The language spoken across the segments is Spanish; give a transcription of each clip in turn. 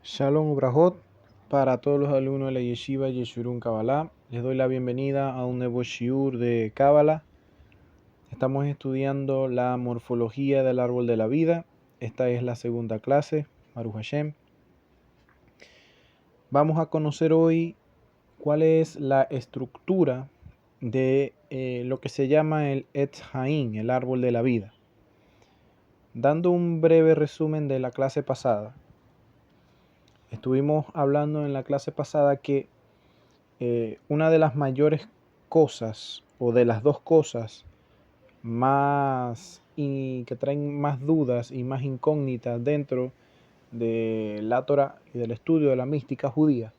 Shalom Ubrahot para todos los alumnos de la Yeshiva Yeshurun Kabbalah. Les doy la bienvenida a un nuevo shiur de Kabbalah. Estamos estudiando la morfología del árbol de la vida. Esta es la segunda clase, Baruch Hashem. Vamos a conocer hoy cuál es la estructura de lo que se llama el Etz Haim, el árbol de la vida. Dando un breve resumen de la clase pasada. Estuvimos hablando en la clase pasada que una de las mayores cosas o de las dos cosas más y que traen más dudas y más incógnitas dentro de la Torah y del estudio de la mística judía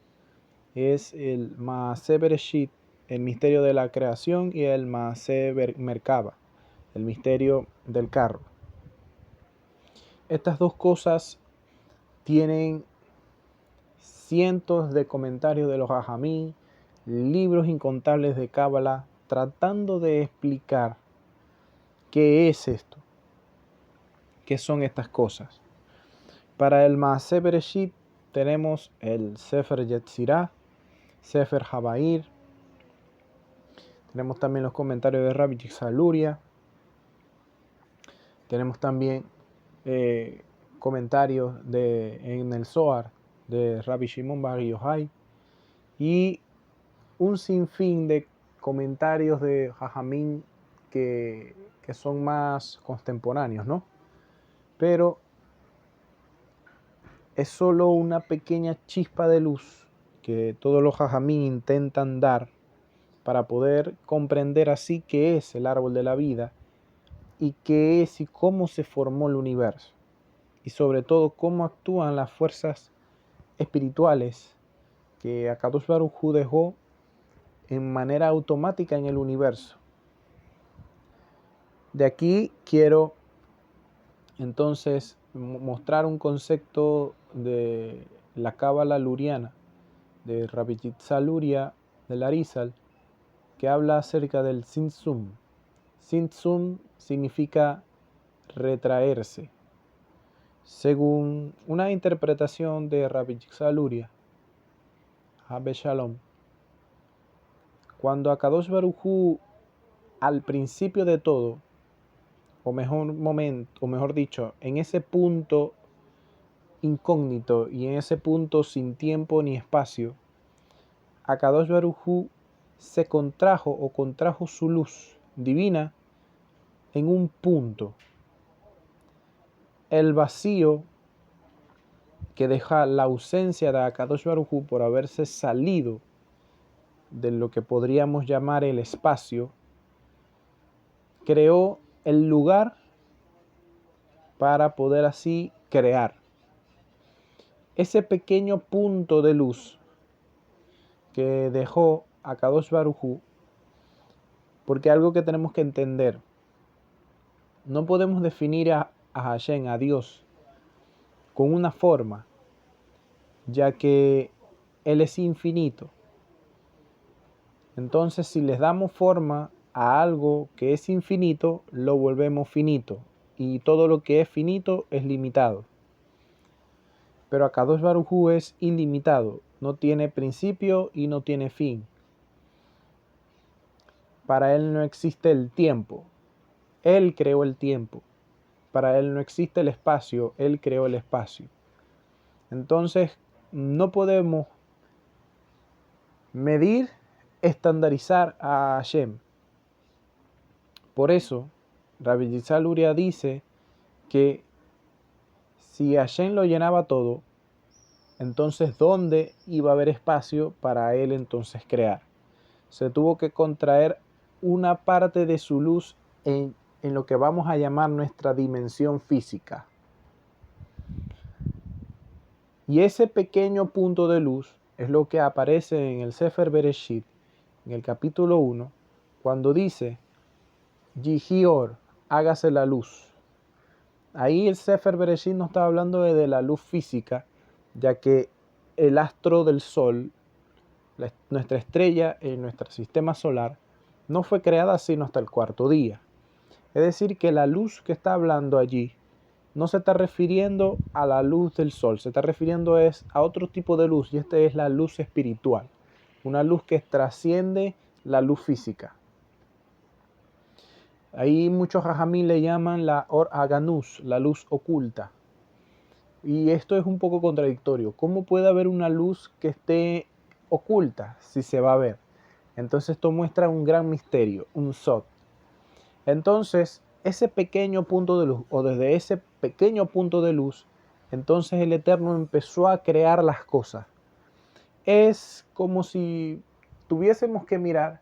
es el Maaseh Bereshit, el misterio de la creación, y el Maaseh Merkava, el misterio del carro. Estas dos cosas tienen cientos de comentarios de los Jajamí, libros incontables de Kabbalah, tratando de explicar qué es esto, qué son estas cosas. Para el Maaseh Bereshit tenemos el Sefer Yetzirah, Sefer Habair, tenemos también los comentarios de Rabbi Yitzhak Luria, tenemos también comentarios en el Zohar de Rabbi Shimon Bar Yochai y un sinfín de comentarios de Jajamín que son más contemporáneos, ¿no? Pero es solo una pequeña chispa de luz que todos los Jajamín intentan dar para poder comprender así qué es el árbol de la vida y qué es y cómo se formó el universo, y sobre todo cómo actúan las fuerzas espirituales que Akadosh Baruj Hu dejó en manera automática en el universo. De aquí quiero entonces mostrar un concepto de la Cábala luriana de Rabbi Yitzhak Luria del Arizal, que habla acerca del Tzimtzum. Tzimtzum significa retraerse. Según una interpretación de Rabbi Yitzhak Luria, Habe Shalom, cuando Akadosh Baruj Hu al principio de todo, o mejor dicho, en ese punto incógnito y en ese punto sin tiempo ni espacio, Akadosh Baruj Hu se contrajo su luz divina en un punto. El vacío que deja la ausencia de Akadosh Baruj Hu por haberse salido de lo que podríamos llamar el espacio, creó el lugar para poder así crear. Ese pequeño punto de luz que dejó Akadosh Baruj Hu, porque algo que tenemos que entender, no podemos definir a Hashem, a Dios, con una forma, ya que Él es infinito. Entonces, si les damos forma a algo que es infinito, lo volvemos finito, y todo lo que es finito es limitado. Pero Akadosh Baruj Hu es ilimitado, no tiene principio y no tiene fin. Para Él no existe el tiempo, Él creó el tiempo. Para Él no existe el espacio, Él creó el espacio. Entonces, no podemos medir, estandarizar a Hashem. Por eso, Rabbi Yitzhak Luria dice que si Hashem lo llenaba todo, entonces ¿dónde iba a haber espacio para Él entonces crear? Se tuvo que contraer una parte de su luz en lo que vamos a llamar nuestra dimensión física. Y ese pequeño punto de luz es lo que aparece en el Sefer Bereshit, en el capítulo 1, cuando dice, Yihior, hágase la luz. Ahí el Sefer Bereshit no está hablando de la luz física, ya que el astro del Sol, nuestra estrella en nuestro sistema solar, no fue creada sino hasta el cuarto día. Es decir, que la luz que está hablando allí no se está refiriendo a la luz del sol, se está refiriendo a otro tipo de luz, y esta es la luz espiritual, una luz que trasciende la luz física. Ahí muchos jajamí le llaman la Or Haganus, la luz oculta. Y esto es un poco contradictorio. ¿Cómo puede haber una luz que esté oculta si se va a ver? Entonces esto muestra un gran misterio, un sod. Entonces, ese pequeño punto de luz, o desde ese pequeño punto de luz, entonces el Eterno empezó a crear las cosas. Es como si tuviésemos que mirar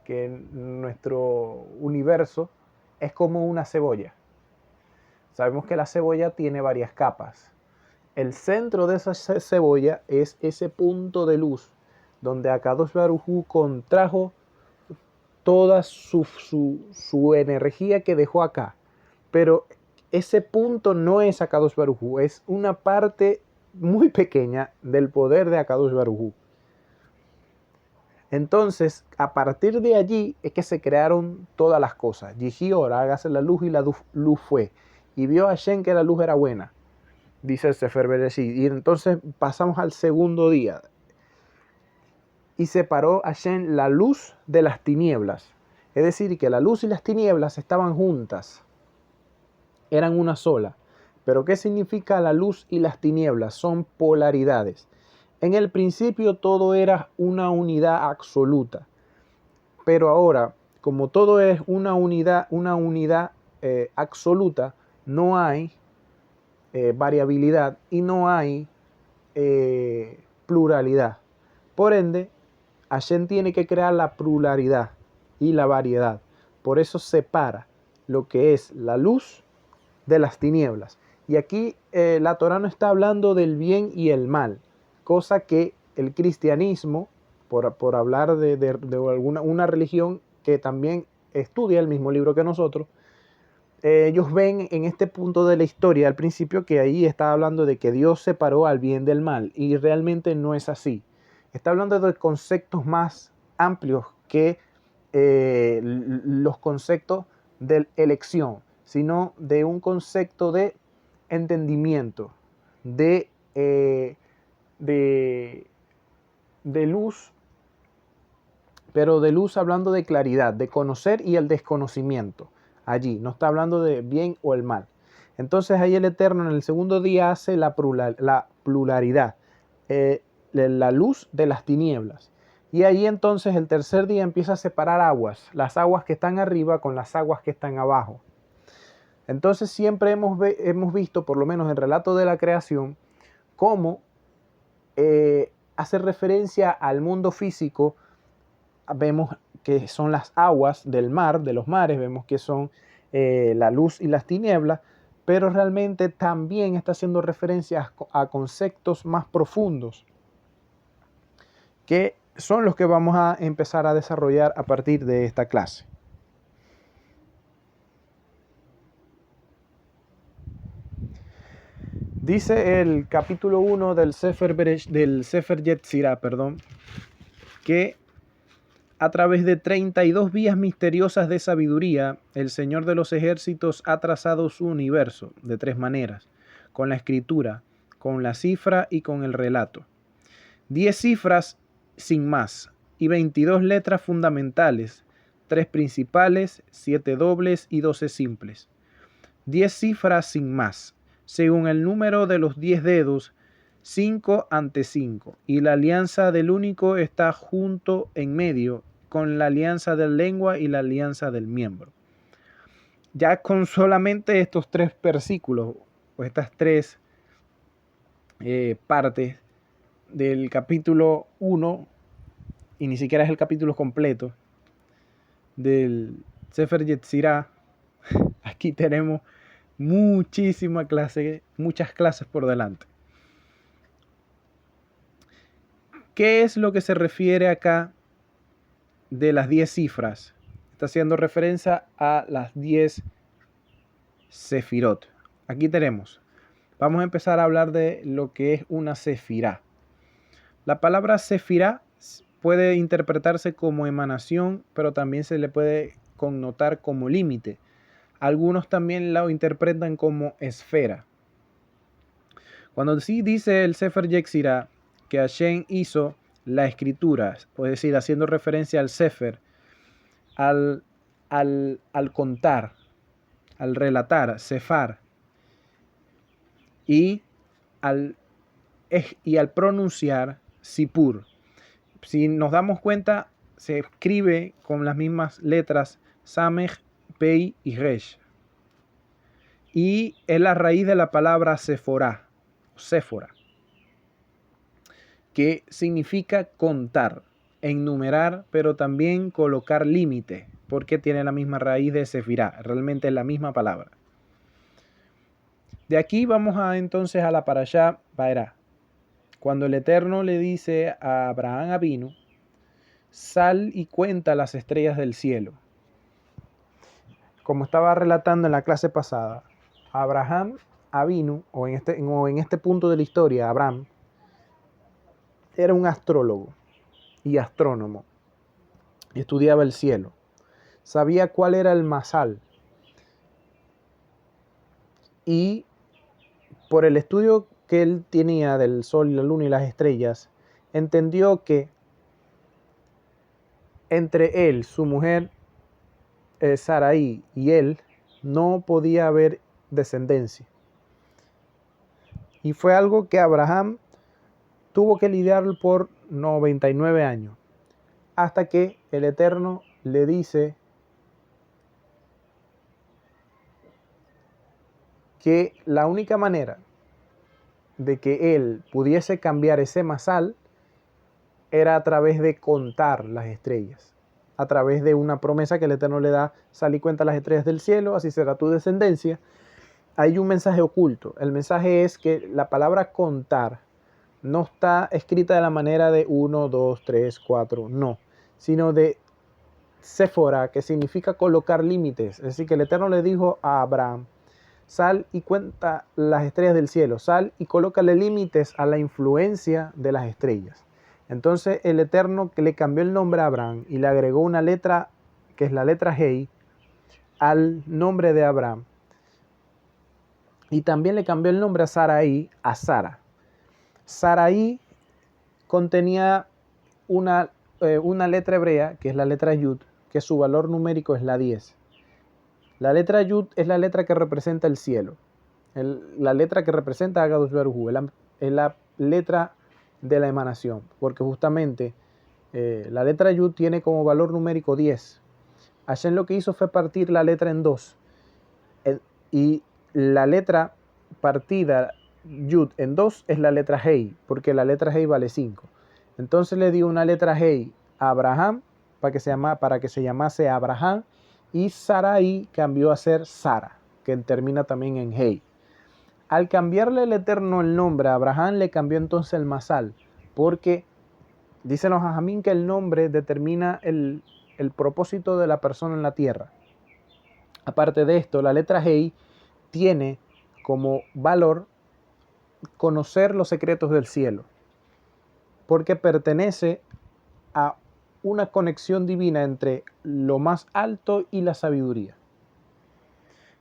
que nuestro universo es como una cebolla. Sabemos que la cebolla tiene varias capas. El centro de esa cebolla es ese punto de luz donde Akadosh Baruj Hu contrajo toda su energía que dejó acá. Pero ese punto no es Akadosh Baruj Hu, es una parte muy pequeña del poder de Akadosh Baruj Hu. Entonces, a partir de allí es que se crearon todas las cosas. Yijior, hágase la luz, y la luz fue. Y vio a Hashem que la luz era buena, dice el Sefer Bereshit. Y entonces pasamos al segundo día. Y separó Hashem la luz de las tinieblas. Es decir, que la luz y las tinieblas estaban juntas. Eran una sola. Pero ¿qué significa la luz y las tinieblas? Son polaridades. En el principio todo era una unidad absoluta. Pero ahora, como todo es una unidad absoluta, no hay variabilidad y no hay pluralidad. Por ende, Hashem tiene que crear la pluralidad y la variedad. Por eso separa lo que es la luz de las tinieblas. Y aquí la Torá no está hablando del bien y el mal, cosa que el cristianismo, por hablar de una religión que también estudia el mismo libro que nosotros, ellos ven en este punto de la historia al principio que ahí está hablando de que Dios separó al bien del mal, y realmente no es así. Está hablando de conceptos más amplios que los conceptos de elección, sino de un concepto de entendimiento, de luz, pero de luz hablando de claridad, de conocer y el desconocimiento. Allí no está hablando de bien o el mal. Entonces ahí el Eterno en el segundo día hace la pluralidad, la luz de las tinieblas. Y ahí entonces el tercer día empieza a separar aguas, las aguas que están arriba con las aguas que están abajo. Entonces siempre hemos visto, por lo menos en el relato de la creación, cómo hace referencia al mundo físico. Vemos que son las aguas del mar, de los mares, vemos que son la luz y las tinieblas, pero realmente también está haciendo referencia a conceptos más profundos, que son los que vamos a empezar a desarrollar a partir de esta clase. Dice el capítulo 1 del Sefer Yetzirah, que a través de 32 vías misteriosas de sabiduría, el Señor de los ejércitos ha trazado su universo de 3 maneras: con la escritura, con la cifra y con el relato. 10 cifras sin más y 22 letras fundamentales, 3 principales, 7 dobles y 12 simples. 10 cifras sin más, según el número de los 10 dedos, 5 ante 5, y la alianza del único está junto en medio, con la alianza de lengua y la alianza del miembro. Ya con solamente estos 3 versículos, o estas 3 partes del capítulo 1, y ni siquiera es el capítulo completo, del Sefer Yetzirah, aquí tenemos muchas clases por delante. ¿Qué es lo que se refiere acá de las 10 cifras? Está haciendo referencia a las 10 sefirot. Aquí tenemos. Vamos a empezar a hablar de lo que es una sefirá. La palabra sefirá puede interpretarse como emanación, pero también se le puede connotar como límite. Algunos también lo interpretan como esfera. Cuando sí dice el Sefer Yetzirah que Hashem hizo la escritura, es decir, haciendo referencia al Sefer, al contar, al relatar, Sefar, y al pronunciar, Sipur. Si nos damos cuenta, se escribe con las mismas letras Samech, Pei y Resh. Y es la raíz de la palabra Sephora, que significa contar, enumerar, pero también colocar límite, porque tiene la misma raíz de Sefirá, realmente es la misma palabra. De aquí vamos entonces a la parashá Vaerá. Cuando el Eterno le dice a Abraham Avinu, sal y cuenta las estrellas del cielo. Como estaba relatando en la clase pasada, Abraham Avinu, o en este punto de la historia, Abraham, era un astrólogo y astrónomo. Y estudiaba el cielo. Sabía cuál era el masal. Y por el estudio que él tenía del sol, la luna y las estrellas, entendió que entre él, su mujer Sarai y él, no podía haber descendencia. Y fue algo que Abraham tuvo que lidiar por 99 años, hasta que el Eterno le dice que la única manera de que él pudiese cambiar ese masal era a través de contar las estrellas, a través de una promesa que el Eterno le da: sal y cuenta las estrellas del cielo, así será tu descendencia. Hay un mensaje oculto. El mensaje es que la palabra contar no está escrita de la manera de 1, 2, 3, 4, no, sino de Séfora, que significa colocar límites. Es decir, que el Eterno le dijo a Abraham: sal y cuenta las estrellas del cielo, sal y colócale límites a la influencia de las estrellas. Entonces el Eterno que le cambió el nombre a Abraham y le agregó una letra, que es la letra Hei, al nombre de Abraham. Y también le cambió el nombre a Sarai a Sara. Sarai contenía una letra hebrea, que es la letra Yud, que su valor numérico es la 10. La letra Yud es la letra que representa el cielo. La letra que representa Akadosh Baruj Hu, es la letra de la emanación, porque justamente la letra Yud tiene como valor numérico 10. Hashem lo que hizo fue partir la letra en dos. Y la letra partida Yud en dos es la letra Hei, porque la letra Hei vale 5. Entonces le dio una letra Hei a Abraham para que se llamase Abraham, y Sarai cambió a ser Sara, que termina también en Hei. Al cambiarle el Eterno el nombre a Abraham, le cambió entonces el masal, porque dicen los Jajamín que el nombre determina el propósito de la persona en la tierra. Aparte de esto, la letra Hei tiene como valor conocer los secretos del cielo, porque pertenece a una conexión divina entre lo más alto y la sabiduría.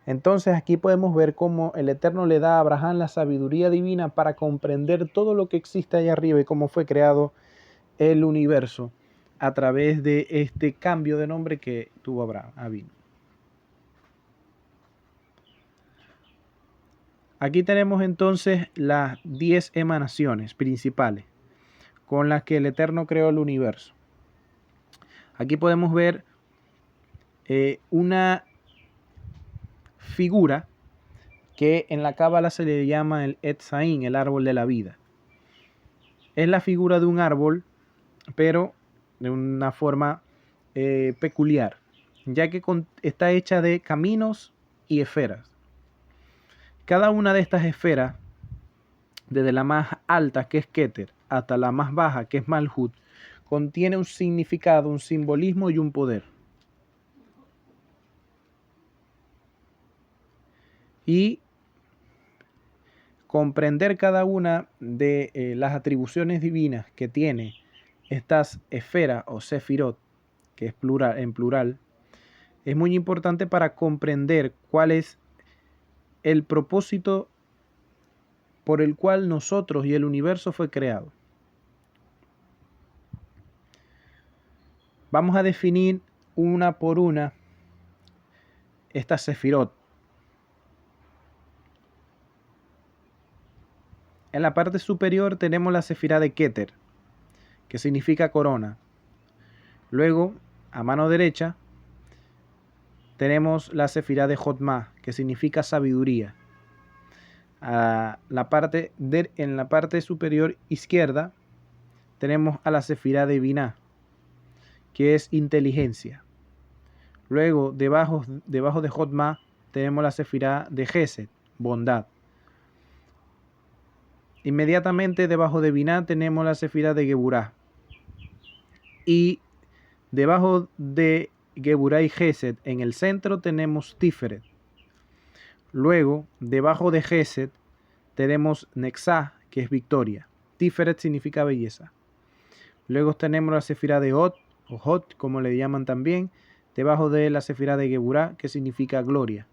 Entonces aquí podemos ver cómo el Eterno le da a Abraham la sabiduría divina para comprender todo lo que existe allá arriba y cómo fue creado el universo a través de este cambio de nombre que tuvo Abraham Avinu. Aquí tenemos entonces las 10 emanaciones principales con las que el Eterno creó el universo. Aquí podemos ver una figura que en la Cábala se le llama el Etz Haim, el árbol de la vida. Es la figura de un árbol, pero de una forma peculiar, ya que está hecha de caminos y esferas. Cada una de estas esferas, desde la más alta, que es Keter, hasta la más baja, que es Malhut, contiene un significado, un simbolismo y un poder. Y comprender cada una de las atribuciones divinas que tiene estas esferas o sefirot, que es plural, en plural, Es muy importante para comprender cuál es el propósito por el cual nosotros y el universo fue creado. Vamos a definir una por una estas sefirot. En la parte superior tenemos la sefirá de Keter, que significa corona. Luego, a mano derecha, tenemos la sefirá de Jotma, que significa sabiduría. En la parte superior izquierda tenemos a la sefirá de Binah, que es inteligencia. Luego, debajo de Jotma, tenemos la sefirá de Gesed, bondad. Inmediatamente debajo de Binah tenemos la sefirá de Geburah. Y debajo de Geburah y Gesed, en el centro tenemos Tiferet. Luego, debajo de Gesed, tenemos Nexá, que es victoria. Tiferet significa belleza. Luego tenemos la sefirá de Hot, o Hot, como le llaman también, debajo de la sefirá de Geburah, que significa gloria.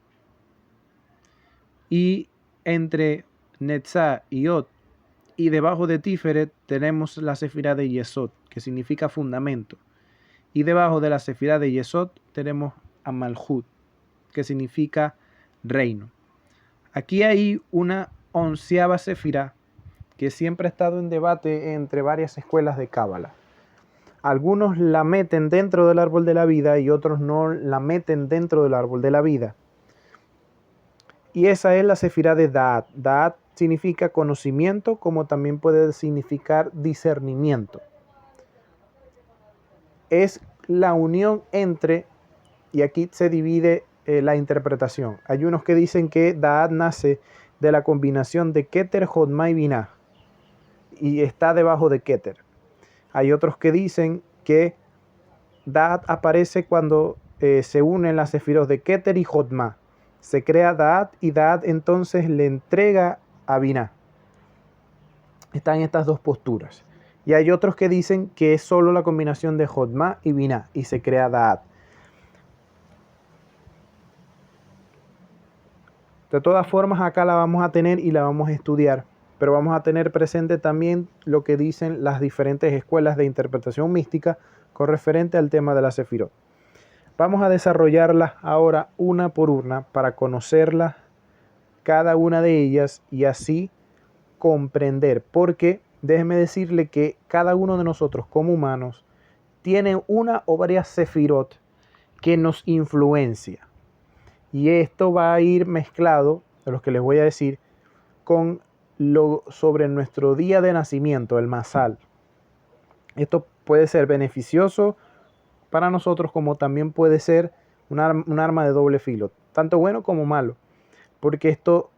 Y entre Netzá y Hot, y debajo de Tiferet, tenemos la sefirá de Yesod, que significa fundamento. Y debajo de la sefirá de Yesod tenemos a Malhut, que significa reino. Aquí hay una 11ª sefirá que siempre ha estado en debate entre varias escuelas de Cábala. Algunos la meten dentro del árbol de la vida y otros no la meten dentro del árbol de la vida. Y esa es la sefirá de Da'at. Da'at significa conocimiento, como también puede significar discernimiento. Es la unión entre, y aquí se divide la interpretación. Hay unos que dicen que Da'at nace de la combinación de Keter, Jotma y Binah, y está debajo de Keter. Hay otros que dicen que Da'at aparece cuando se unen las sefirot de Keter y Jotma. Se crea Da'at y Da'at entonces le entrega a Binah. Están estas dos posturas. Y hay otros que dicen que es solo la combinación de Jotma y Binah y se crea Da'at. De todas formas, acá la vamos a tener y la vamos a estudiar, pero vamos a tener presente también lo que dicen las diferentes escuelas de interpretación mística con referente al tema de la sefirot. Vamos a desarrollarlas ahora una por una para conocerlas cada una de ellas y así comprender, porque déjeme decirle que cada uno de nosotros como humanos tiene una o varias sefirot que nos influencia. Y esto va a ir mezclado, de los que les voy a decir, con lo sobre nuestro día de nacimiento, el masal. Esto puede ser beneficioso para nosotros, como también puede ser un arma de doble filo, tanto bueno como malo, porque esto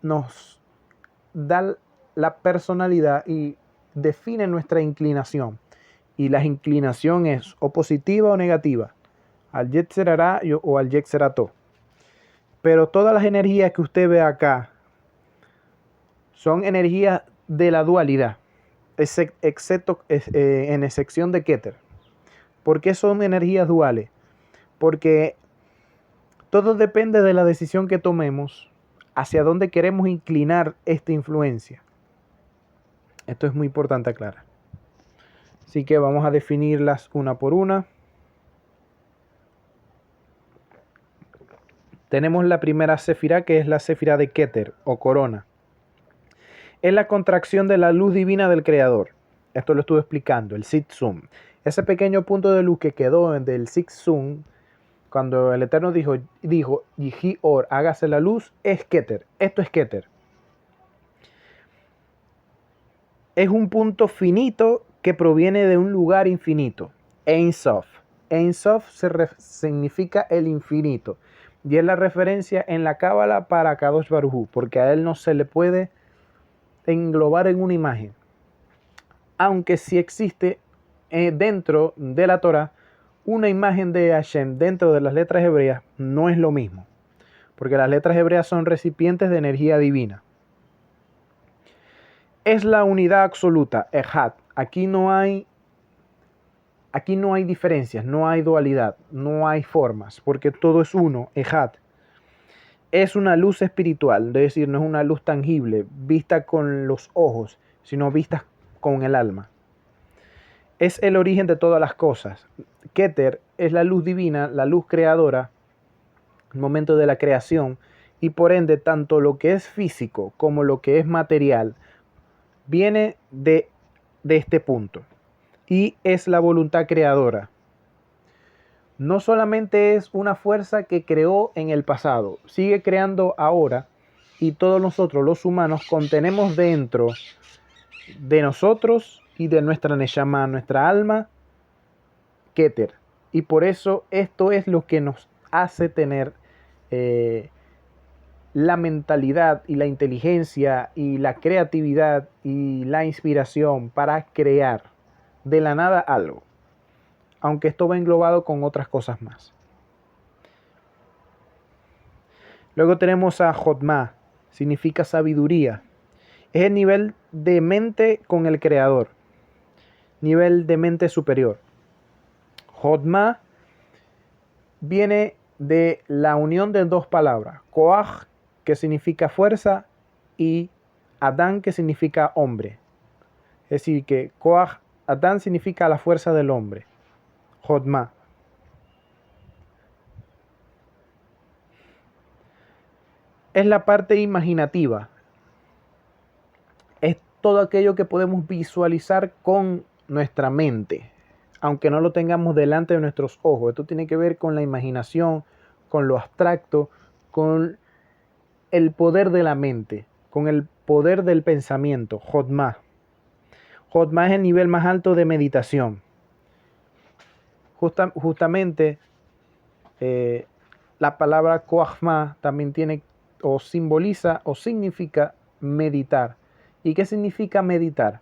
nos da la personalidad y define nuestra inclinación. Y la inclinación es o positiva o negativa, al Yetzer Hará o al Yetzer Hatov. Pero todas las energías que usted ve acá son energías de la dualidad, excepto en excepción de Keter. ¿Por qué son energías duales? Porque todo depende de la decisión que tomemos, hacia dónde queremos inclinar esta influencia. Esto es muy importante aclarar. Así que vamos a definirlas una por una. Tenemos la primera sefirá, que es la sefirá de Keter o corona. Es la contracción de la luz divina del Creador. Esto lo estuve explicando, el Sitzum. Ese pequeño punto de luz que quedó del Sitzum, cuando el Eterno dijo, Yihi Or, hágase la luz, es Keter. Esto es Keter. Es un punto finito que proviene de un lugar infinito. Ein Sof. Ein Sof significa el infinito. Y es la referencia en la Cábala para Kadosh Baruj Hu, porque a él no se le puede englobar en una imagen. Aunque sí existe dentro de la Torah una imagen de Hashem dentro de las letras hebreas, no es lo mismo, porque las letras hebreas son recipientes de energía divina. Es la unidad absoluta, Ejad. Aquí no hay aquí no hay diferencias, no hay dualidad, no hay formas, porque todo es uno, Ejad. Es una luz espiritual, es decir, no es una luz tangible, vista con los ojos, sino vista con el alma. Es el origen de todas las cosas. Keter es la luz divina, la luz creadora, el momento de la creación, y por ende tanto lo que es físico como lo que es material viene de este punto. Y es la voluntad creadora. No solamente es una fuerza que creó en el pasado, sigue creando ahora, y todos nosotros los humanos contenemos dentro de nosotros y de nuestra neshama, nuestra alma, Keter. Y por eso esto es lo que nos hace tener la mentalidad y la inteligencia y la creatividad y la inspiración para crear de la nada algo, aunque esto va englobado con otras cosas más. Luego tenemos a Jotma, significa sabiduría. Es el nivel de mente con el creador, nivel de mente superior. Jotma viene de la unión de dos palabras, Koach, que significa fuerza, y Adán, que significa hombre. Es decir, que Koach, Adán significa la fuerza del hombre. Jotma. Es la parte imaginativa. Es todo aquello que podemos visualizar con nuestra mente, aunque no lo tengamos delante de nuestros ojos. Esto tiene que ver con la imaginación, con lo abstracto, con el poder de la mente, con el poder del pensamiento. Jotma. Jotma es el nivel más alto de meditación. Justamente la palabra Koachma también tiene o simboliza o significa meditar. ¿Y qué significa meditar?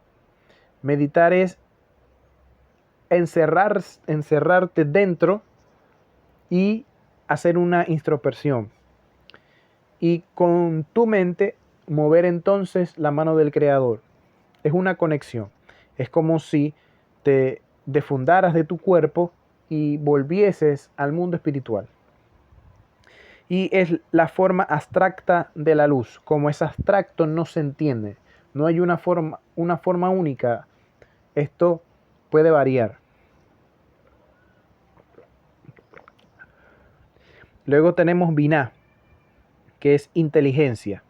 Meditar es encerrarte dentro y hacer una introspección. Y con tu mente mover entonces la mano del creador. Es una conexión. Es como si te defundaras de tu cuerpo y volvieses al mundo espiritual. Y es la forma abstracta de la luz. Como es abstracto, no se entiende. No hay una forma única. Esto puede variar. Luego tenemos Binah, que es inteligencia.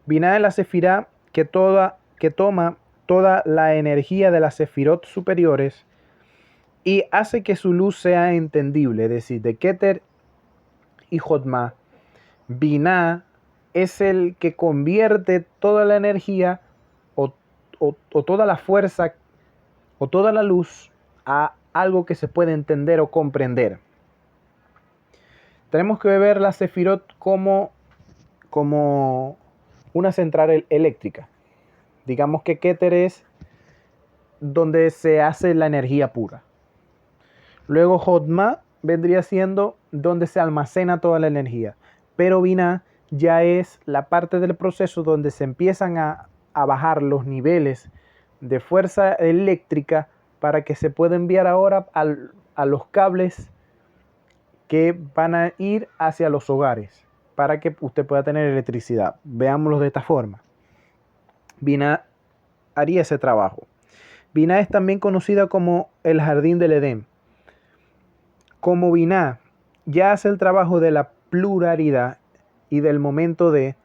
Binah es la sefirá que toma toda la energía de las sefirot superiores y hace que su luz sea entendible. Es decir, de Keter y Jotma, Binah es el que convierte toda la energía o toda la fuerza o toda la luz a algo que se puede entender o comprender. Tenemos que ver la sefirot como una central eléctrica. Digamos que Keter es donde se hace la energía pura. Luego Jotma vendría siendo donde se almacena toda la energía. Pero Binah ya es la parte del proceso donde se empiezan a bajar los niveles de fuerza eléctrica para que se pueda enviar ahora a los cables que van a ir hacia los hogares para que usted pueda tener electricidad. Veámoslo de esta forma. Binah haría ese trabajo. Binah es también conocida como el jardín del Edén. Como Binah ya hace el trabajo de la pluralidad y del momento de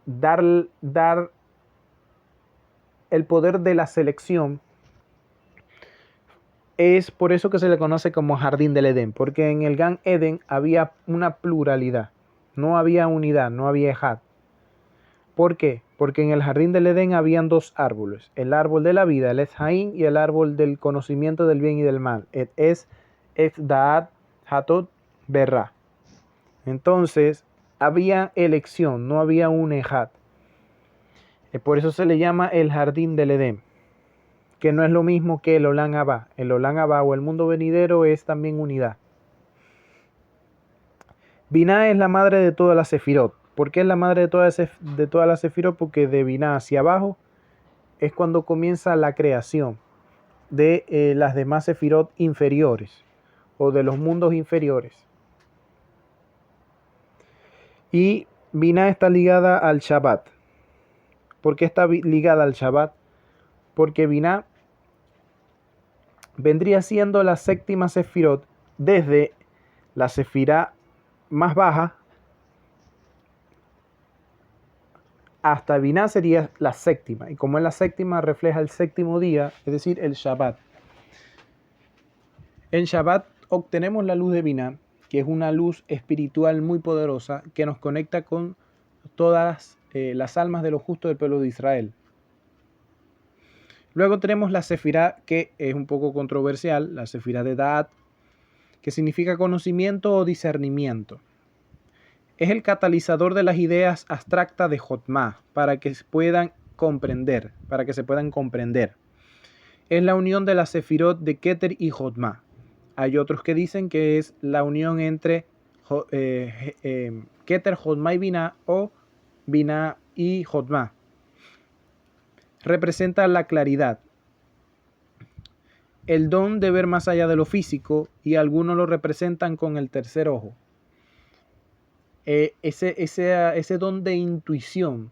dar el poder de la selección, es por eso que se le conoce como jardín del Edén, porque en el Gan Eden había una pluralidad, no había unidad, no había ejad. ¿Por qué? Porque en el jardín del Edén habían dos árboles, el árbol de la vida, el Etz-Haim, y el árbol del conocimiento del bien y del mal, es Da'at Hatot Berra. Entonces había elección, no había un ejad. Por eso se le llama el jardín del Edén, que no es lo mismo que el Olam Abba. El Olam Abba o el mundo venidero es también unidad. Binah es la madre de todas las sefirot. ¿Por qué es la madre de todas las sefirot? Porque de Binah hacia abajo es cuando comienza la creación. de las demás sefirot inferiores o de los mundos inferiores. Y Binah está ligada al Shabbat. ¿Por qué está ligada al Shabbat? Porque Binah vendría siendo la séptima sefirot desde la sefirá más baja hasta Binah sería la séptima. Y como es la séptima, refleja el séptimo día, es decir, el Shabbat. En Shabbat obtenemos la luz de Binah, que es una luz espiritual muy poderosa que nos conecta con todas las almas de los justos del pueblo de Israel. Luego tenemos la sefirá, que es un poco controversial, la sefirá de Da'at, que significa conocimiento o discernimiento. Es el catalizador de las ideas abstractas de Jotmah para que se puedan comprender, Es la unión de la sefirot de Keter y Jotmah. Hay otros que dicen que es la unión entre Keter, Jotmah y Binah o Binah y Jotmah. Representa la claridad, el don de ver más allá de lo físico, y algunos lo representan con el tercer ojo. Ese don de intuición,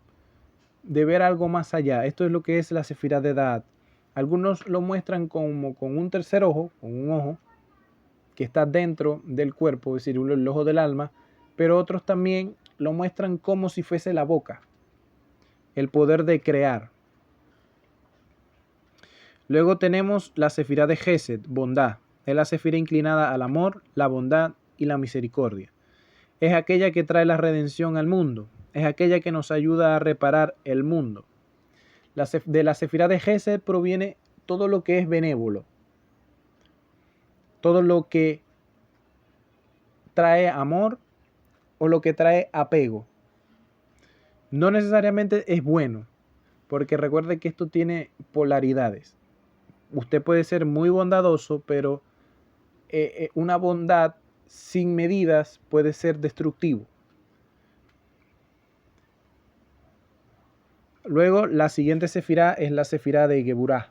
de ver algo más allá. Esto es lo que es la sefirá de Da'at. Algunos lo muestran como con un tercer ojo, con un ojo que está dentro del cuerpo, es decir, el ojo del alma, pero otros también lo muestran como si fuese la boca, el poder de crear. Luego tenemos la sefirá de Gesed, bondad. Es la sefirá inclinada al amor, la bondad y la misericordia. Es aquella que trae la redención al mundo. Es aquella que nos ayuda a reparar el mundo. De la sefirá de Gesed proviene todo lo que es benévolo. Todo lo que trae amor o lo que trae apego. No necesariamente es bueno, porque recuerde que esto tiene polaridades. Usted puede ser muy bondadoso, pero una bondad sin medidas puede ser destructivo. Luego, la siguiente sefirá es la sefirá de Geburah,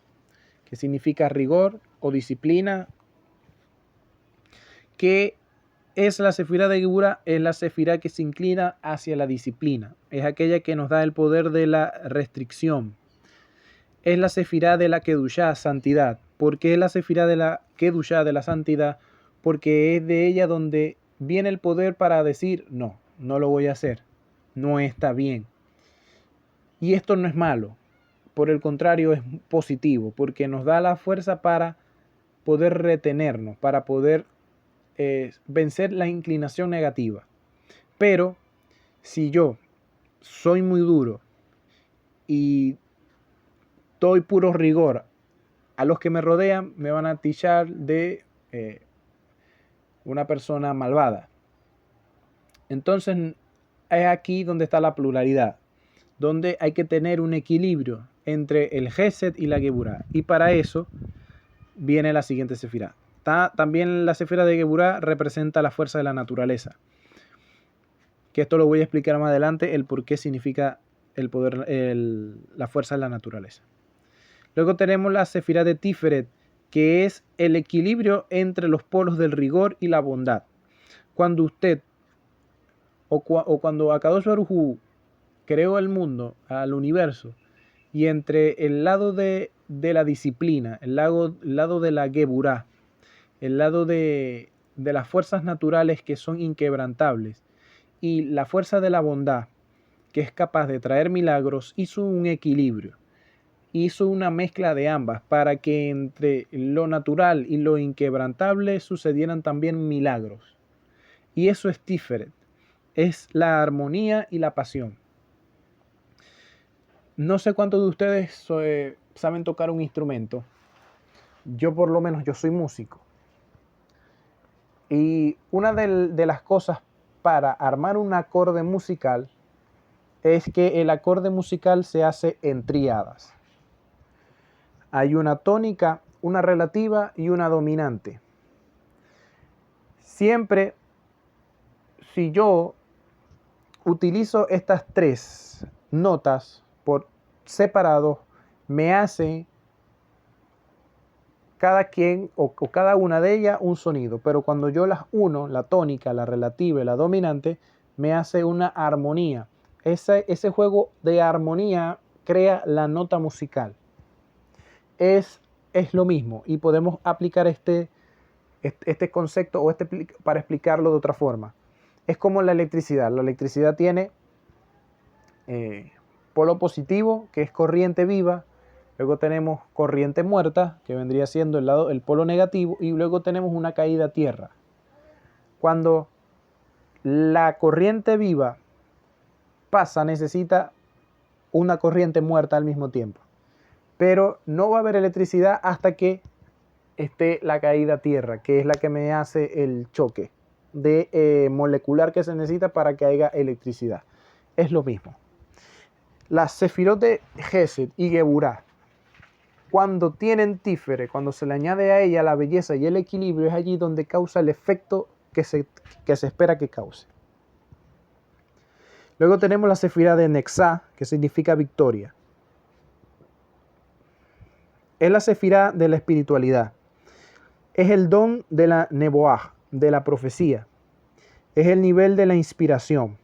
que significa rigor o disciplina. ¿Qué es la sefirá de Geburah? Es la sefirá que se inclina hacia la disciplina. Es aquella que nos da el poder de la restricción. Es la sefirá de la Kedushá, santidad. ¿Por qué es la sefirá de la Kedushá, de la santidad? Porque es de ella donde viene el poder para decir, no, no lo voy a hacer, no está bien. Y esto no es malo, por el contrario es positivo, porque nos da la fuerza para poder retenernos, para poder vencer la inclinación negativa. Pero si yo soy muy duro y doy puro rigor a los que me rodean, me van a tildar de una persona malvada. Entonces es aquí donde está la pluralidad, donde hay que tener un equilibrio entre el Gesed y la Geburah. Y para eso viene la siguiente sefirá. También la sefirá de Geburah representa la fuerza de la naturaleza, que esto lo voy a explicar más adelante, el por qué significa el poder, la fuerza de la naturaleza. Luego tenemos la sefirá de Tiferet, que es el equilibrio entre los polos del rigor y la bondad. Cuando usted cuando Akadosh Baruj Hu creó el mundo, al universo, y entre el lado de la disciplina, el lado de la Geburah, el lado de las fuerzas naturales que son inquebrantables, y la fuerza de la bondad, que es capaz de traer milagros, hizo un equilibrio. Hizo una mezcla de ambas para que entre lo natural y lo inquebrantable sucedieran también milagros. Y eso es Tiferet, es la armonía y la pasión. No sé cuántos de ustedes saben tocar un instrumento. Yo por lo menos, yo soy músico. Y una de las cosas para armar un acorde musical es que el acorde musical se hace en tríadas. Hay una tónica, una relativa y una dominante. Siempre, si yo utilizo estas tres notas por separado, me hace cada quien o cada una de ellas un sonido, pero cuando yo las uno, la tónica, la relativa y la dominante, me hace una armonía. Ese juego de armonía crea la nota musical. Es lo mismo y podemos aplicar este concepto o para explicarlo de otra forma. Es como la electricidad. La electricidad tiene polo positivo, que es corriente viva. Luego tenemos corriente muerta, que vendría siendo el polo negativo. Y luego tenemos una caída a tierra. Cuando la corriente viva pasa, necesita una corriente muerta al mismo tiempo. Pero no va a haber electricidad hasta que esté la caída a tierra, que es la que me hace el choque molecular que se necesita para que haya electricidad. Es lo mismo. Las sefirot de Gesed y Geburah, cuando tienen tífere, cuando se le añade a ella la belleza y el equilibrio, es allí donde causa el efecto que se espera que cause. Luego tenemos la sefirá de Nexá, que significa victoria. Es la sefirá de la espiritualidad. Es el don de la neboah, de la profecía. Es el nivel de la inspiración.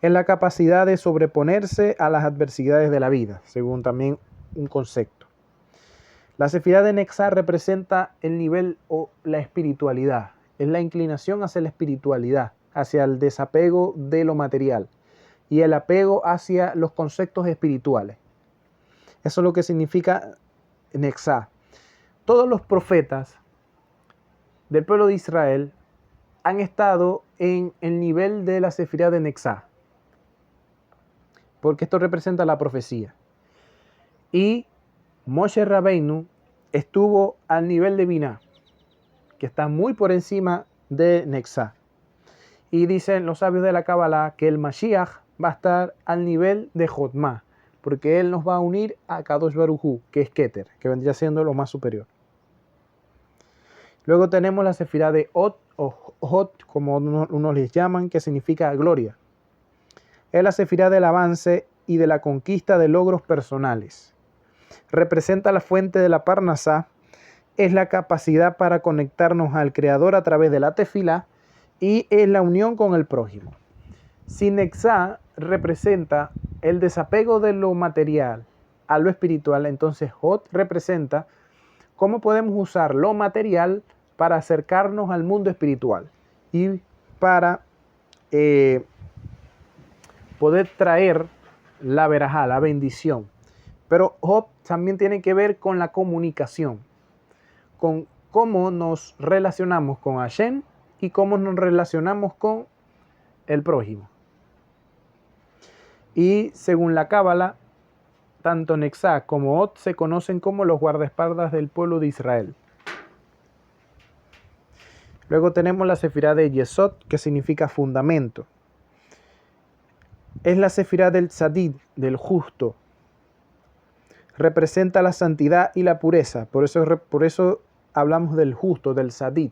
Es la capacidad de sobreponerse a las adversidades de la vida, según también un concepto. La sefirá de Nexá representa el nivel o la espiritualidad. Es la inclinación hacia la espiritualidad, hacia el desapego de lo material y el apego hacia los conceptos espirituales. Eso es lo que significa Nexá. Todos los profetas del pueblo de Israel han estado en el nivel de la sefirá de Nexá, porque esto representa la profecía. Y Moshe Rabbeinu estuvo al nivel de Binah, que está muy por encima de Nexá. Y dicen los sabios de la Kabbalah que el Mashiach va a estar al nivel de Jotmah, porque él nos va a unir a Kadosh Baruj Hu, que es Keter, que vendría siendo lo más superior. Luego tenemos la sefirá de Hod, o Hod, como unos les llaman, que significa gloria. Es la sefirá del avance y de la conquista de logros personales. Representa la fuente de la Parnasá, es la capacidad para conectarnos al Creador a través de la tefilá y es la unión con el prójimo. Si Nexá representa el desapego de lo material a lo espiritual, entonces Hod representa cómo podemos usar lo material para acercarnos al mundo espiritual y para poder traer la verajá, la bendición. Pero Hod también tiene que ver con la comunicación, con cómo nos relacionamos con Hashem y cómo nos relacionamos con el prójimo. Y según la Cábala, tanto Nexá como Hod se conocen como los guardaespaldas del pueblo de Israel. Luego tenemos la sefirá de Yesod, que significa fundamento. Es la sefirá del Tzadid, del justo. Representa la santidad y la pureza. Por eso hablamos del justo, del Tzadid.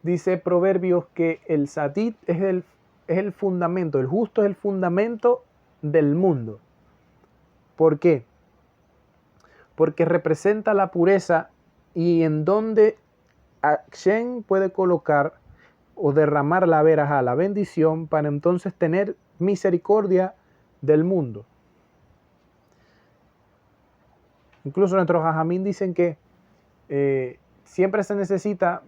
Dice Proverbios que el Tzadid es el fundamento, el justo es el fundamento del mundo. ¿Por qué? Porque representa la pureza y en donde Hashem puede colocar o derramar la verajá, la bendición, para entonces tener misericordia del mundo. Incluso nuestros jajamín dicen que siempre se necesita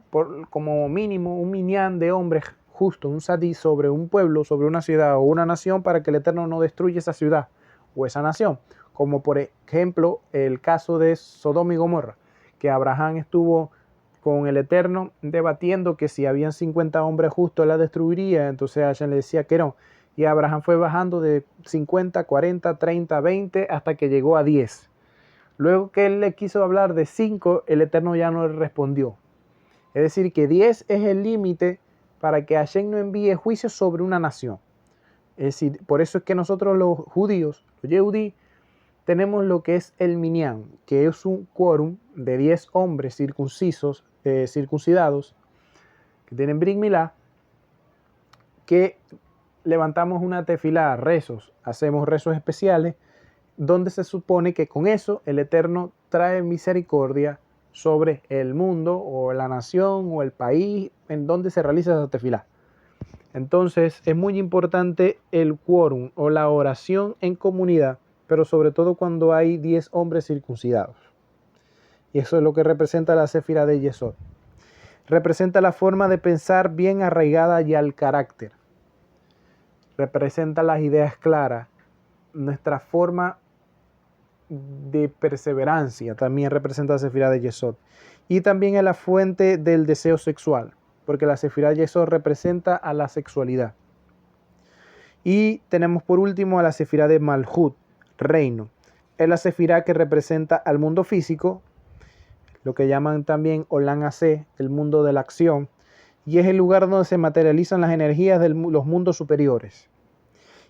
como mínimo un minyan de hombres justos, un sadí sobre un pueblo, sobre una ciudad o una nación para que el Eterno no destruya esa ciudad o esa nación. Como por ejemplo el caso de Sodoma y Gomorra, que Abraham estuvo con el Eterno debatiendo que si habían 50 hombres justos la destruiría, entonces Hashem le decía que no. Y Abraham fue bajando de 50, 40, 30, 20 hasta que llegó a 10. Luego que él le quiso hablar de 5, el Eterno ya no le respondió. Es decir, que 10 es el límite para que Hashem no envíe juicio sobre una nación. Es decir, por eso es que nosotros los judíos, los yehudí, tenemos lo que es el minyan, que es un quórum de 10 hombres circuncidados, que tienen Brit Milá, que levantamos una tefilá, rezos, hacemos rezos especiales, donde se supone que con eso el Eterno trae misericordia sobre el mundo o la nación o el país en donde se realiza esa tefilá. Entonces es muy importante el quórum o la oración en comunidad, pero sobre todo cuando hay 10 hombres circuncidados. Y eso es lo que representa la Sefirá de Yesod. Representa la forma de pensar bien arraigada y al carácter. Representa las ideas claras. Nuestra forma de perseverancia también representa la Sefirá de Yesod. Y también es la fuente del deseo sexual, porque la Sefirá de Yesod representa a la sexualidad. Y tenemos por último a la Sefirá de Malhut, reino. Es la Sefirá que representa al mundo físico, lo que llaman también Olam Asé, el mundo de la acción, y es el lugar donde se materializan las energías de los mundos superiores.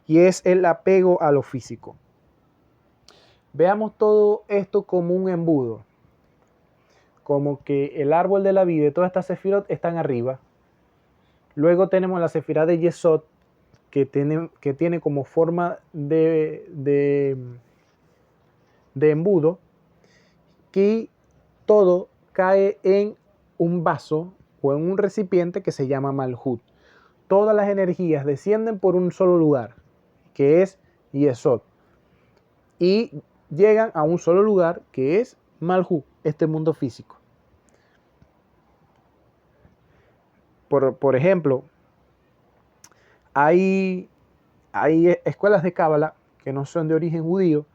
Y es el apego a lo físico. Veamos todo esto como un embudo, como que el árbol de la vida y todas estas sefirot están arriba. Luego tenemos la sefirá de Yesod, que tiene como forma de embudo, que todo cae en un vaso o en un recipiente que se llama Malhut. Todas las energías descienden por un solo lugar, que es Yesod, y llegan a un solo lugar, que es Malhut, este mundo físico. Por ejemplo, hay escuelas de Cábala que no son de origen judío,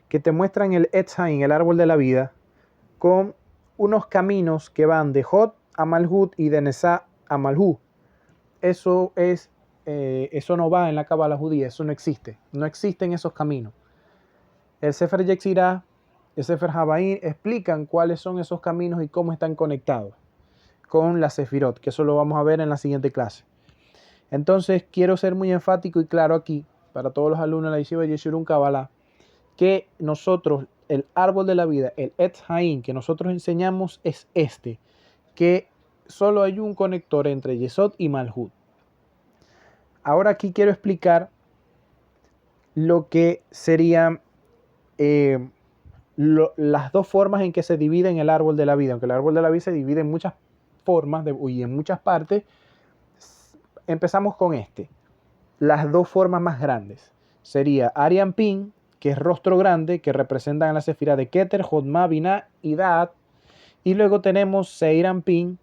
que te muestran el Etz Haim, el árbol de la vida, con unos caminos que van de Hod a Malhut y de Nesá a Malhut. Eso no va en la Cábala judía, eso no existe. No existen esos caminos. El Sefer Yetzirah, el Sefer Habaim explican cuáles son esos caminos y cómo están conectados con la Sefirot, que eso lo vamos a ver en la siguiente clase. Entonces quiero ser muy enfático y claro aquí, para todos los alumnos de la Yeshiva Yeshurun Kabbalah, que nosotros, el árbol de la vida, el Etz Haim, que nosotros enseñamos es que solo hay un conector entre Yesod y Malhut. Ahora aquí quiero explicar lo que serían las dos formas en que se divide en el árbol de la vida. Aunque el árbol de la vida se divide en muchas formas y en muchas partes, empezamos con las dos formas más grandes. Sería Arian Pin, que es rostro grande, que representan la sefirá de Keter, Jodma, Binah y Da'at. Y luego tenemos Seiran Pin,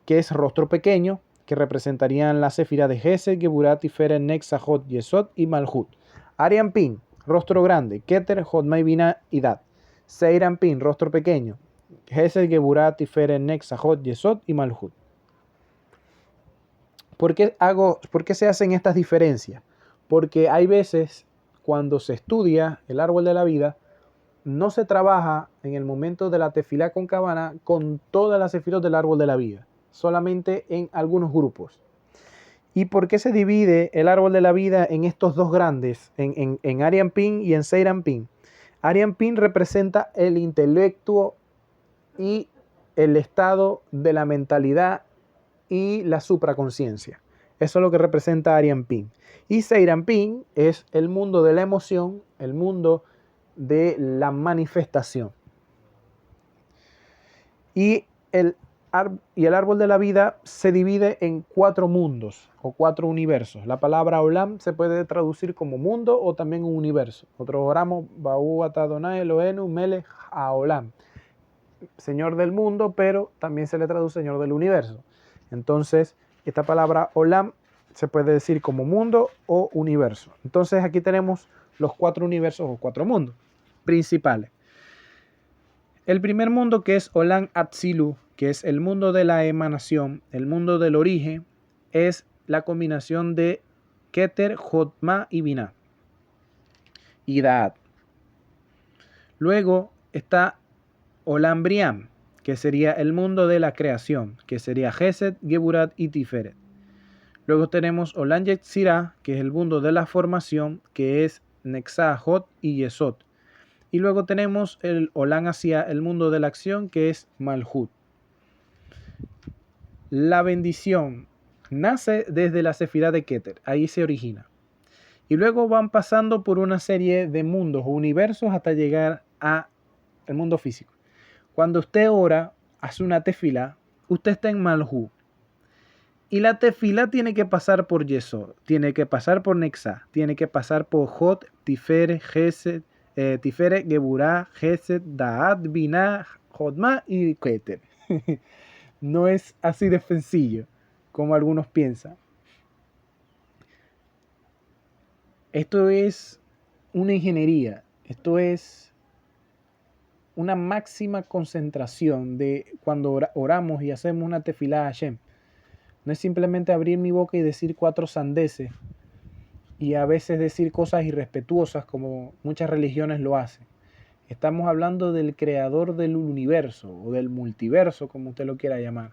que es rostro pequeño, que representarían la sefirá de Gesed, Geburat, Tiferet, Nexahot, Yesod y Malhut. Arian Pin, rostro grande, Keter, Jodma, Binah y Da'at. Seiran Pin, rostro pequeño, Gesed, Geburat, Tiferet, Nexahot, Yesod y Malhut. ¿Por qué se hacen estas diferencias? Porque hay veces cuando se estudia el árbol de la vida, no se trabaja en el momento de la tefilá con Kabbalah con todas las sefirot del árbol de la vida, solamente en algunos grupos. ¿Y por qué se divide el árbol de la vida en estos dos grandes, en Arian Pin y en Seiran Pin? Arian Pin representa el intelecto y el estado de la mentalidad y la supraconciencia. Eso es lo que representa Arian Pin. Y Seiran Pin es el mundo de la emoción, el mundo de la manifestación. Y el árbol de la vida se divide en 4 mundos o 4 universos. La palabra Olam se puede traducir como mundo o también un universo. Nosotros oramos Ba'u Ata Adonai Eloheinu Melech HaOlam, Señor del mundo, pero también se le traduce Señor del universo. Entonces, esta palabra Olam se puede decir como mundo o universo. Entonces, aquí tenemos los 4 universos o 4 mundos principales. El primer mundo, que es Olam Atzilu, que es el mundo de la emanación, el mundo del origen, es la combinación de Keter, Jotma y Binah y Da'at. Luego está Olam Briam, que sería el mundo de la creación, que sería Gesed, Geburat y Tiferet. Luego tenemos Olam Yetzirah, que es el mundo de la formación, que es Nexá, Hod y Yesod. Y luego tenemos el Olam Asiá, el mundo de la acción, que es Malhut. La bendición nace desde la sefirá de Keter, ahí se origina. Y luego van pasando por una serie de mundos o universos hasta llegar a el mundo físico. Cuando usted ora, hace una tefilá, usted está en Malhut. Y la tefilá tiene que pasar por Yesod, tiene que pasar por Nexá, tiene que pasar por Jot, Tiferet, Gesed, Tiferet, Geburah, Gesed, Da'at, Binah, Jotma y Keter. No es así de sencillo como algunos piensan. Esto es una ingeniería, esto es una máxima concentración de cuando oramos y hacemos una tefilá a Hashem. No es simplemente abrir mi boca y decir 4 sandeces y a veces decir cosas irrespetuosas como muchas religiones lo hacen. Estamos hablando del creador del universo o del multiverso, como usted lo quiera llamar.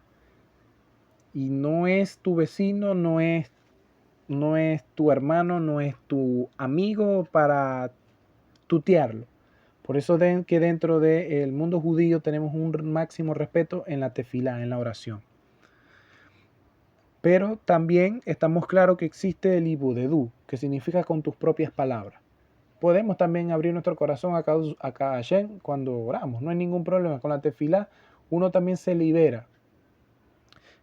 Y no es tu vecino, no es tu hermano, no es tu amigo para tutearlo. Por eso que dentro del mundo judío tenemos un máximo respeto en la tefilá, en la oración. Pero también estamos claros que existe el ibudedú, que significa con tus propias palabras. Podemos también abrir nuestro corazón a Hashem cuando oramos. No hay ningún problema. Con la tefilá uno también se libera.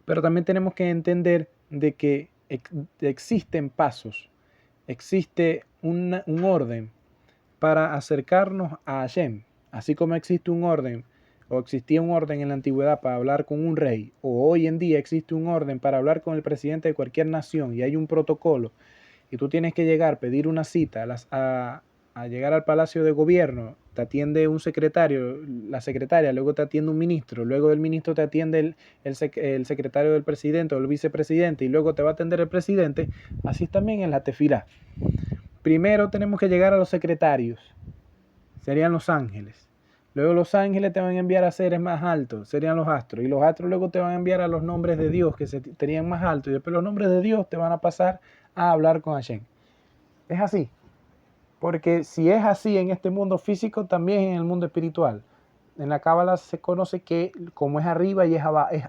Pero también tenemos que entender de que existen pasos. Existe un orden para acercarnos a Hashem. Así como existe un orden o existía un orden en la antigüedad para hablar con un rey, o hoy en día existe un orden para hablar con el presidente de cualquier nación y hay un protocolo y tú tienes que llegar, pedir una cita a llegar al palacio de gobierno, te atiende un secretario, la secretaria, luego te atiende un ministro, luego del ministro te atiende el secretario del presidente o el vicepresidente y luego te va a atender el presidente. Así es también en la tefilá. Primero tenemos que llegar a los secretarios, serían los ángeles. Luego los ángeles te van a enviar a seres más altos, serían los astros. Y los astros luego te van a enviar a los nombres de Dios, que serían más altos. Y después los nombres de Dios te van a pasar a hablar con Hashem. Es así. Porque si es así en este mundo físico, también en el mundo espiritual. En la Cábala se conoce que como es arriba y es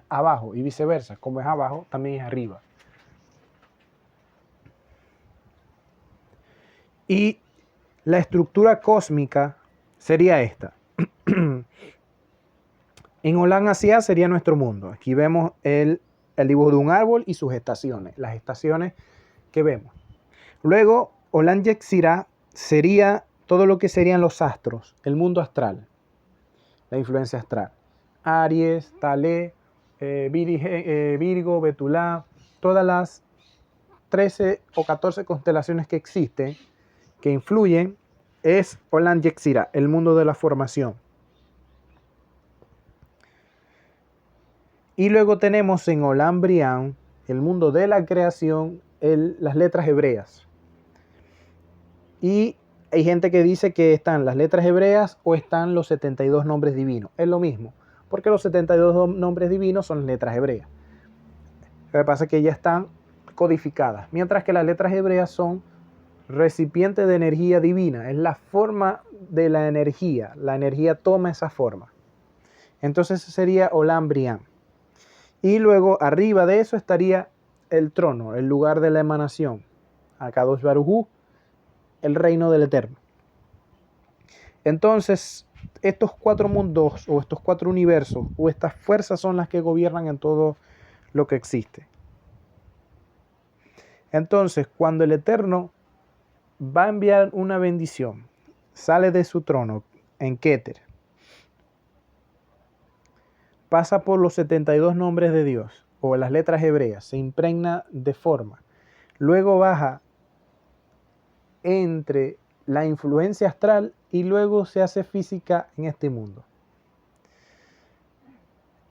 abajo. Y viceversa. Como es abajo, también es arriba. Y la estructura cósmica sería esta. En Olam Asiá sería nuestro mundo. Aquí vemos el dibujo de un árbol y sus estaciones, las estaciones que vemos. Luego, Olam Yetzirah sería todo lo que serían los astros, el mundo astral, la influencia astral. Aries, Talé, Virgo, Betulá, todas las 13 o 14 constelaciones que existen, que influyen, es Olam Yetzirah, el mundo de la formación. Y luego tenemos en Olam Brián, el mundo de la creación, las letras hebreas. Y hay gente que dice que están las letras hebreas o están los 72 nombres divinos. Es lo mismo, porque los 72 nombres divinos son letras hebreas. Lo que pasa es que ya están codificadas, mientras que las letras hebreas son recipientes de energía divina. Es la forma de la energía toma esa forma. Entonces sería Olam Brián. Y luego arriba de eso estaría el trono, el lugar de la emanación. Akadosh Baruj Hu, el reino del Eterno. Entonces, estos 4 mundos o estos 4 universos o estas fuerzas son las que gobiernan en todo lo que existe. Entonces, cuando el Eterno va a enviar una bendición, sale de su trono en Keter, pasa por los 72 nombres de Dios o las letras hebreas, se impregna de forma, luego baja entre la influencia astral y luego se hace física en este mundo.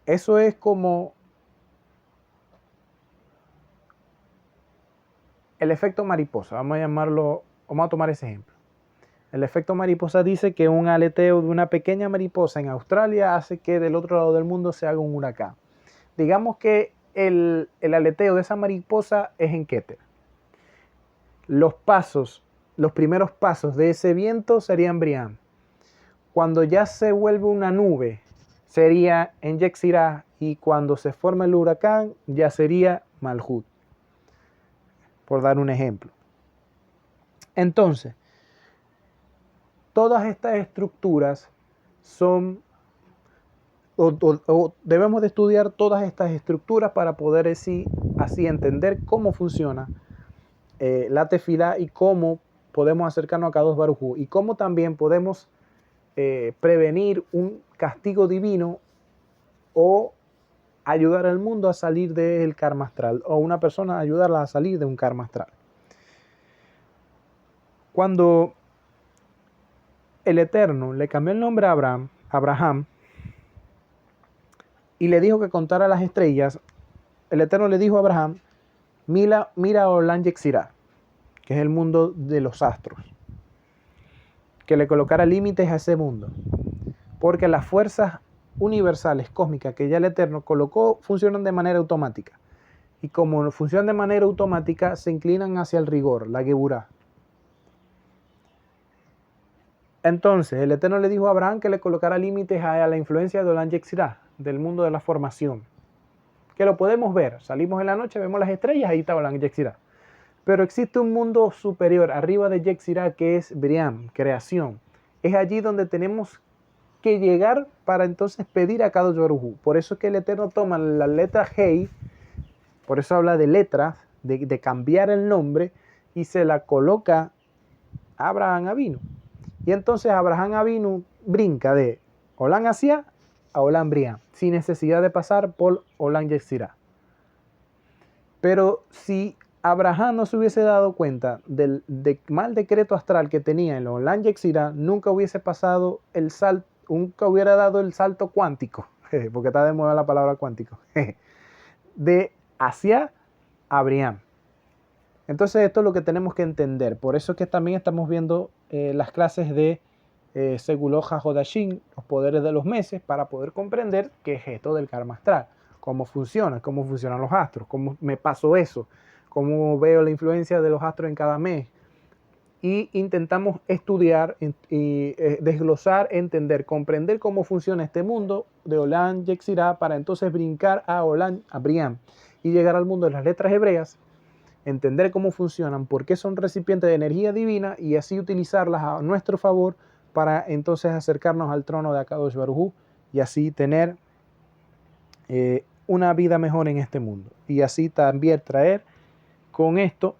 Eso es como el efecto mariposa, vamos a tomar ese ejemplo. El efecto mariposa dice que un aleteo de una pequeña mariposa en Australia hace que del otro lado del mundo se haga un huracán. Digamos que el aleteo de esa mariposa es en Keter. Los primeros pasos de ese viento serían Brián. Cuando ya se vuelve una nube, sería en Yetzirah, y cuando se forma el huracán, ya sería Malhut, por dar un ejemplo. Entonces, todas estas estructuras son o debemos de estudiar todas estas estructuras para poder así entender cómo funciona la tefilá y cómo podemos acercarnos a Kadosh Baruj Hu y cómo también podemos prevenir un castigo divino o ayudar al mundo a salir del karma astral, o una persona ayudarla a salir de un karma astral. Cuando el Eterno le cambió el nombre a Abraham, y le dijo que contara las estrellas, el Eterno le dijo a Abraham, mira Olam Yetzirah, que es el mundo de los astros, que le colocara límites a ese mundo, porque las fuerzas universales cósmicas que ya el Eterno colocó funcionan de manera automática, y como funcionan de manera automática se inclinan hacia el rigor, la Geburah. Entonces el Eterno le dijo a Abraham que le colocara límites a la influencia de Olam Yetzirah, del mundo de la formación, que lo podemos ver, salimos en la noche, vemos las estrellas, ahí está Olam Yetzirah. Pero existe un mundo superior, arriba de Yetzirah, que es Briam, creación. Es allí donde tenemos que llegar para entonces pedir a Kadosh Baruj Hu. Por eso es que el Eterno toma la letra Hei, por eso habla de letras, de cambiar el nombre, y se la coloca a Abraham Avinu. Y entonces Abraham Avinu brinca de Olam Hasia a Olam Briam, sin necesidad de pasar por Olam Yetzirah. Pero si Abraham no se hubiese dado cuenta del mal decreto astral que tenía en Olam Yetzirah, nunca hubiese pasado el salto, nunca hubiera dado el salto cuántico, porque está de moda la palabra cuántico, de hacia a Briam. Entonces esto es lo que tenemos que entender. Por eso es que también estamos viendo las clases de Segulot HaJodashim, los poderes de los meses, para poder comprender qué es esto del karma astral, cómo funcionan los astros, cómo me pasó eso, cómo veo la influencia de los astros en cada mes. Y intentamos estudiar y desglosar, entender, comprender cómo funciona este mundo de Olam Yetzirah para entonces brincar a Briam y llegar al mundo de las letras hebreas, entender cómo funcionan, por qué son recipientes de energía divina y así utilizarlas a nuestro favor para entonces acercarnos al trono de Akadosh Baruj Hu y así tener una vida mejor en este mundo. Y así también traer con esto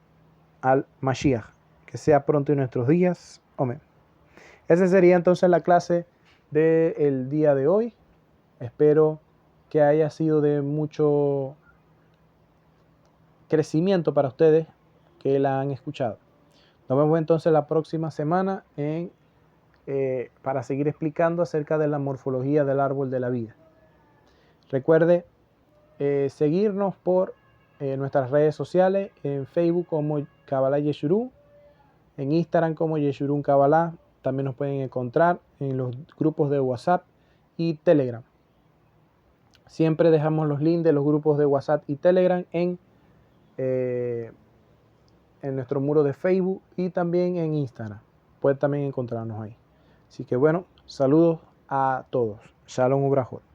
al Mashiach, que sea pronto en nuestros días. Amén. Esa sería entonces la clase del día de hoy. Espero que haya sido de mucho crecimiento para ustedes que la han escuchado. Nos vemos entonces la próxima semana para seguir explicando acerca de la morfología del árbol de la vida. Recuerde seguirnos por nuestras redes sociales, en Facebook como Kabbalah Yeshurun, en Instagram como Yeshurun Kabbalah. También nos pueden encontrar en los grupos de WhatsApp y Telegram. Siempre dejamos los links de los grupos de WhatsApp y Telegram en nuestro muro de Facebook y también en Instagram. Pueden también encontrarnos ahí. Así que bueno, saludos a todos. Shalom Ubrajot.